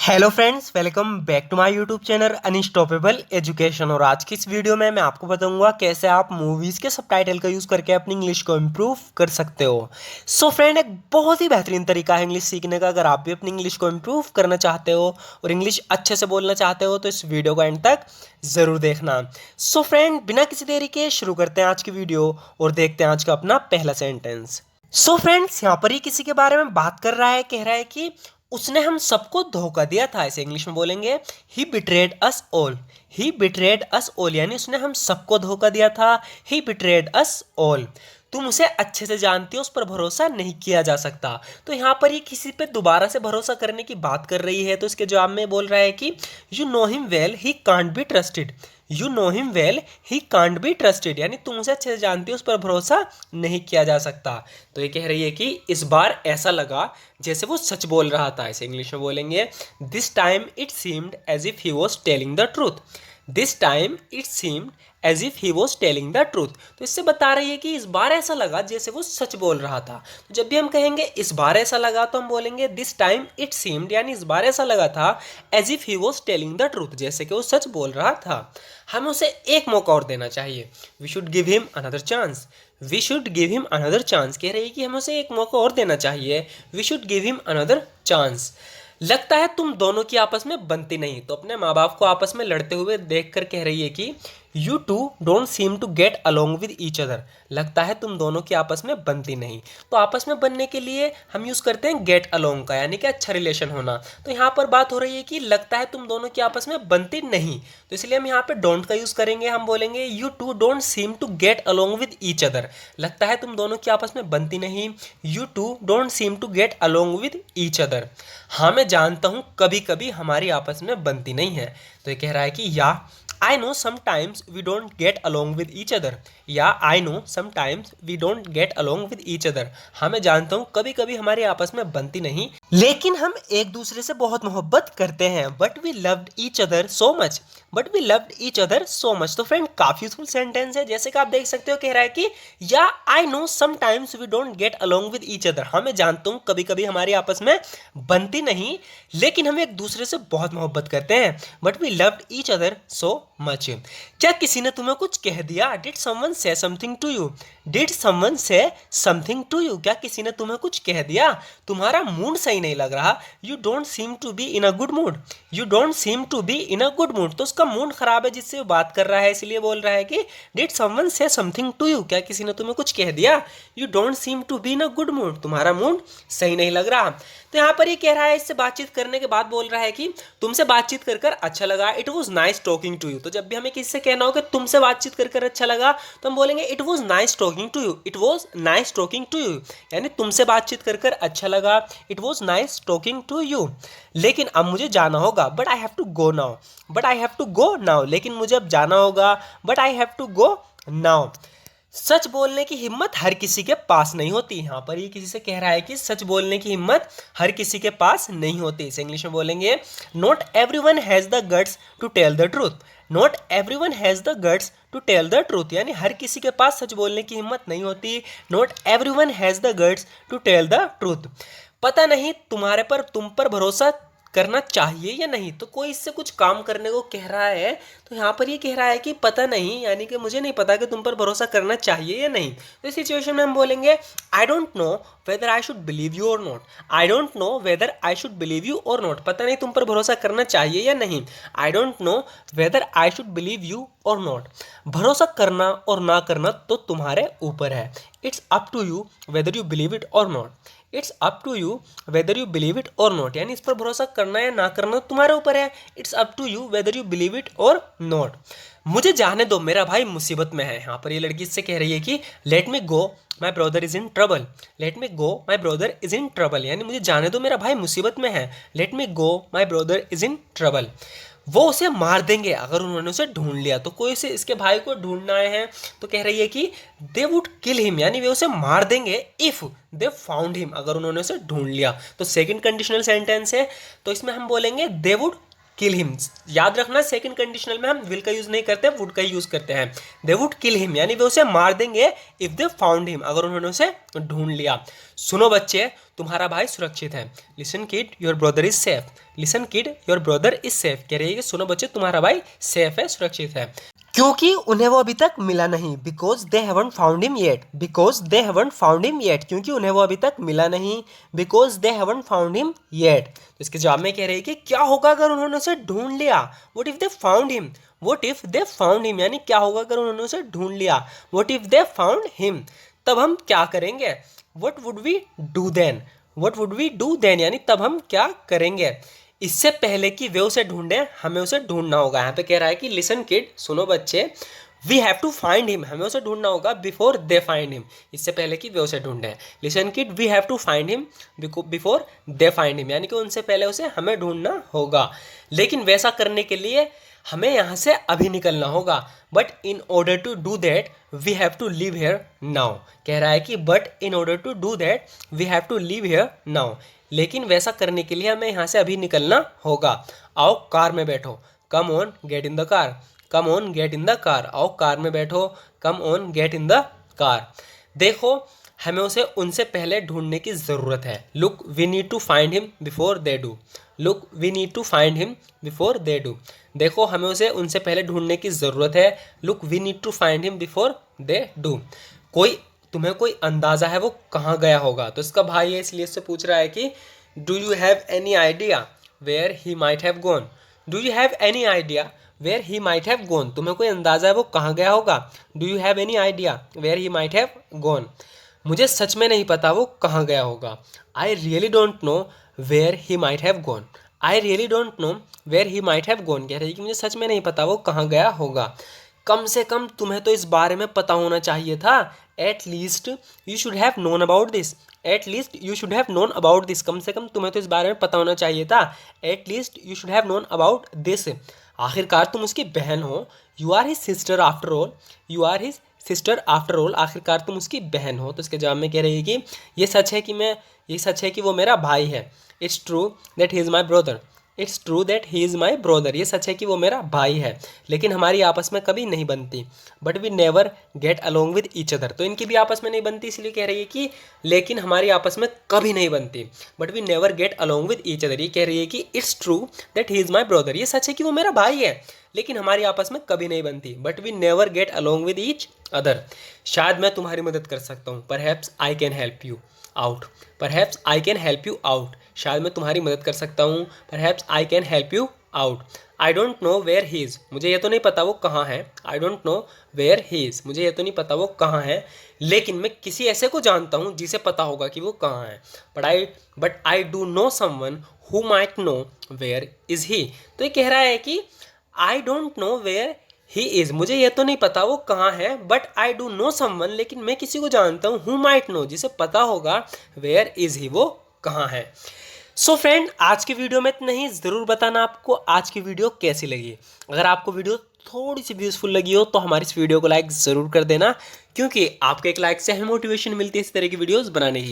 Hello friends, welcome back to my YouTube channel unstoppable education. और आज की इस वीडियो में मैं आपको बताऊंगा कैसे आप मूवीज़ के सबटाइटल का यूज़ करके अपनी इंग्लिश को इम्प्रूव कर सकते हो। सो फ्रेंड, एक बहुत ही बेहतरीन तरीका है इंग्लिश सीखने का। अगर आप भी अपनी इंग्लिश को इम्प्रूव करना चाहते हो और इंग्लिश अच्छे से बोलना चाहते हो तो इस वीडियो को एंड तक ज़रूर देखना। सो फ्रेंड, बिना किसी देरी के शुरू करते हैं आज की वीडियो और देखते हैं आज का अपना पहला सेंटेंस। सो फ्रेंड्स, यहाँ पर ही किसी के बारे में बात कर रहा है, कह रहा है कि उसने हम सबको धोखा दिया था। ऐसे इंग्लिश में बोलेंगे ही बिट्रेड अस ऑल। ही बिट्रेड अस ऑल यानी उसने हम सबको धोखा दिया था। ही बिट्रेड अस ऑल। तुम उसे अच्छे से जानती हो, उस पर भरोसा नहीं किया जा सकता। तो यहाँ पर ये किसी पे दोबारा से भरोसा करने की बात कर रही है, तो इसके जवाब में बोल रहा है कि you know him well he can't be trusted. You know him well he can't be trusted यानी तुम उसे अच्छे से जानती हो, उस पर भरोसा नहीं किया जा सकता। तो ये कह रही है कि इस बार ऐसा लगा जैसे वो सच बोल रहा था। ऐसे इंग्लिश में बोलेंगे this time it seemed as if he was telling the truth. This time it seemed as if he was telling the truth. तो इससे बता रही है कि इस बार ऐसा लगा जैसे वो सच बोल रहा था। तो जब भी हम कहेंगे इस बार ऐसा लगा तो हम बोलेंगे दिस टाइम इट सीम्ड यानी इस बार ऐसा लगा था as if he was telling the truth, जैसे कि वो सच बोल रहा था। हमें उसे एक मौका और देना चाहिए। We should give him another chance. We should give him another chance कह रही है कि हमें उसे एक मौका और देना चाहिए। We should give him another chance. लगता है तुम दोनों की आपस में बनती नहीं। तो अपने माँ बाप को आपस में लड़ते हुए देख कर कह रही है कि you two don't seem to get along with each other. लगता है तुम दोनों की आपस में बनती नहीं। तो आपस में बनने के लिए हम यूज़ करते हैं गेट अलोंग का, यानी कि अच्छा रिलेशन होना। तो यहाँ पर बात हो रही है कि लगता है तुम दोनों की आपस में बनती नहीं, तो इसलिए हम यहाँ पे डोंट का यूज़ करेंगे। हम बोलेंगे you two don't seem to get along with each other. लगता है तुम दोनों की आपस में बनती नहीं। You two don't seem to get along with each other. हाँ, मैं जानता हूँ कभी कभी हमारी आपस में बनती नहीं है। तो ये कह रहा है कि या I know sometimes we don't get along with each other। या I know sometimes we don't get along with each other। हाँ, मैं जानता हूँ कभी कभी हमारी आपस में बनती नहीं, लेकिन हम एक दूसरे से बहुत मोहब्बत करते हैं। But we loved each other so much. But we loved each other so much. तो फ्रेंड, काफी यूजफुल सेंटेंस है। जैसे कि आप देख सकते हो, कह रहा है कि yeah I know sometimes we don't get along with each other. हाँ, मैं जानता हूँ कभी कभी हमारी आपस में बनती नहीं, लेकिन हम एक दूसरे से बहुत मोहब्बत करते हैं। But we loved each other so much. क्या किसी ने तुम्हें कुछ कह दिया? Did someone say something to you. Did someone say something to you. क्या किसी ने तुम्हें कुछ कह दिया? तुम्हारा मूड सही नहीं लग रहा। You don't seem to be in a good mood. You don't seem to be in a good mood. तो उसका मूड खराब है जिससे वो बात कर रहा है, इसलिए बोल रहा है कि did someone say something to you. क्या किसी ने तुम्हें कुछ कह दिया? You don't seem to be in a good mood. तुम्हारा मूड सही नहीं लग रहा। तो यहाँ पर ये कह रहा है, इससे बातचीत करने के बाद बोल रहा है कि तुमसे बातचीत कर कर अच्छा लगा। It was nice talking to you. तो जब भी हमें किसी से कहना हो कि तुमसे बातचीत कर कर अच्छा लगा, तो हम बोलेंगे it was nice talking to you. It was nice talking to you यानी तुमसे बातचीत कर कर अच्छा लगा। It was nice talking to you. लेकिन अब मुझे जाना होगा। But I have to go now. But I have to go now लेकिन मुझे अब जाना होगा। But I have to go now. सच बोलने की हिम्मत हर किसी के पास नहीं होती। यहाँ पर ये किसी से कह रहा है कि सच बोलने की हिम्मत हर किसी के पास नहीं होती। इसे इंग्लिश में बोलेंगे not everyone has the guts to tell the truth. Not everyone has the guts to tell the truth यानी हर किसी के पास सच बोलने की हिम्मत नहीं होती। Not everyone has the guts to tell the truth. पता नहीं तुम पर भरोसा करना चाहिए या नहीं। तो कोई इससे कुछ काम करने को कह रहा है, तो यहाँ पर ये कह रहा है कि पता नहीं, यानी कि मुझे नहीं पता कि तुम पर भरोसा करना चाहिए या नहीं। तो इस सिचुएशन में हम बोलेंगे I don't know whether I should believe you or not. I don't know whether I should believe you or not. पता नहीं तुम पर भरोसा करना चाहिए या नहीं। I don't know whether I should believe you or not. भरोसा करना और ना करना तो तुम्हारे ऊपर है। It's up to you whether you believe it or not. It's up to you whether you believe it or not यानी इस पर भरोसा करना या ना करना तुम्हारे ऊपर है। It's up to you whether you believe it or not. मुझे जाने दो, मेरा भाई मुसीबत में है। यहाँ पर ये लड़की इससे कह रही है कि let me go my brother is in trouble. Let me go my brother is in trouble यानी मुझे जाने दो, मेरा भाई मुसीबत में है। Let me go my brother is in trouble. वो उसे मार देंगे अगर उन्होंने उसे ढूंढ लिया। तो कोई से इसके भाई को ढूंढना है, तो कह रही है कि दे वुड किल हिम यानी वे उसे मार देंगे इफ दे फाउंड हिम अगर उन्होंने उसे ढूंढ लिया। तो सेकंड कंडीशनल सेंटेंस है, तो इसमें हम बोलेंगे दे वुड किल हिम। याद रखना, सेकंड कंडीशनल में हम विल का यूज नहीं करते, वुड का यूज करते हैं। दे वुड किल हिम यानी वे उसे मार देंगे इफ दे फाउंड हिम अगर उन्होंने उसे ढूंढ लिया। सुनो बच्चे, तुम्हारा भाई सुरक्षित है। Listen kid your brother is safe. Listen kid your brother is safe कह रही है कि सुनो बच्चे तुम्हारा भाई सेफ है, सुरक्षित है, क्योंकि उन्हें वो अभी तक मिला नहीं। Because they haven't found him yet. Because they haven't found him yet, क्योंकि उन्हें वो अभी तक मिला नहीं। Because they haven't found him yet. तो इसके जवाब में कह रही है कि क्या होगा अगर उन्होंने उसे ढूंढ लिया। What if they found him. What if they found him यानी क्या होगा अगर उन्होंने उसे ढूंढ लिया। What if they found him, तब हम क्या करेंगे। What would we do then. What would we do then यानी तब हम क्या करेंगे। इससे पहले कि वे उसे ढूंढे हमें उसे ढूंढना होगा। यहाँ पे कह रहा है कि लिसन किड सुनो बच्चे, we have to find him, हमें उसे ढूंढना होगा बिफोर दे फाइंड हिम, इससे पहले कि वे उसे ढूंढे। Listen kid we have to find him before they find him यानी कि उनसे पहले उसे हमें ढूंढना होगा। लेकिन वैसा करने के लिए हमें यहाँ से अभी निकलना होगा। But in order to do that we have to live here now. कह रहा है कि but in order to do that we have to live here now, लेकिन वैसा करने के लिए हमें यहाँ से अभी निकलना होगा। आओ कार में बैठो। Come on get in the car. Come on get in the car. आओ कार में बैठो। Come on get in the car. देखो हमें उसे उनसे पहले ढूंढने की ज़रूरत है। Look we need to find him before they do. Look we need to find him before they do. देखो हमें उसे उनसे पहले ढूंढने की ज़रूरत है। Look we need to find him before they do. तुम्हें कोई अंदाज़ा है वो कहाँ गया होगा। तो इसका भाई है इसलिए इससे पूछ रहा है कि do you have any idea where he might have gone. Do you have any idea where he might have gone. तुम्हें कोई अंदाज़ा है वो कहाँ गया होगा। Do you have any idea where he might have gone. मुझे सच में नहीं पता वो कहाँ गया होगा। I really don't know where he might have gone. I really don't know where he might have gone कह रही है कि मुझे सच में नहीं पता वो कहाँ गया होगा। कम से कम तुम्हें तो इस बारे में पता होना चाहिए था। At least you should have known about this. At least you should have known about this. कम से कम तुम्हें तो इस बारे में पता होना चाहिए था। At least you should have known about this. आखिरकार तुम उसकी बहन हो। You are his sister after all. You are his sister after all. आखिरकार तुम उसकी बहन हो। तो इसके जवाब में कह रही है कि ये सच है कि वो मेरा भाई है। It's true that he is my brother. It's true that he is my brother. ये सच है कि वो मेरा भाई है, लेकिन हमारी आपस में कभी नहीं बनती। But we never get along with each other. तो इनकी भी आपस में नहीं बनती, इसलिए कह रही है कि लेकिन हमारी आपस में कभी नहीं बनती। But we never get along with each other. ये कह रही है कि it's true that he is my brother. ये सच है कि वो मेरा भाई है, लेकिन हमारी आपस में कभी नहीं बनती। But we never get along with each other. शायद मैं तुम्हारी मदद कर सकता हूँ। Perhaps I can help you out. Perhaps I can help you out. शायद मैं तुम्हारी मदद कर सकता हूँ। Perhaps I can help you out. I don't know where he is. मुझे ये तो नहीं पता वो कहाँ है। I don't know where he is. मुझे ये तो नहीं पता वो कहाँ है, लेकिन मैं किसी ऐसे को जानता हूँ जिसे पता होगा कि वो कहाँ है। But I do know someone who might know where is he. तो ये कह रहा है कि I don't know where he is. मुझे ये तो नहीं पता वो कहाँ है, but I do know someone, लेकिन मैं किसी को जानता हूँ, हु माइट नो, जिसे पता होगा वेयर इज़ ही, वो कहाँ है। सो फ्रेंड आज की वीडियो में इतना ही। ज़रूर बताना आपको आज की वीडियो कैसी लगी। अगर आपको वीडियो थोड़ी सी भी यूज़फुल लगी हो तो हमारी इस वीडियो को लाइक ज़रूर कर देना, क्योंकि आपके एक लाइक से हमें मोटिवेशन मिलती है इस तरह की वीडियोज़ बनाने की।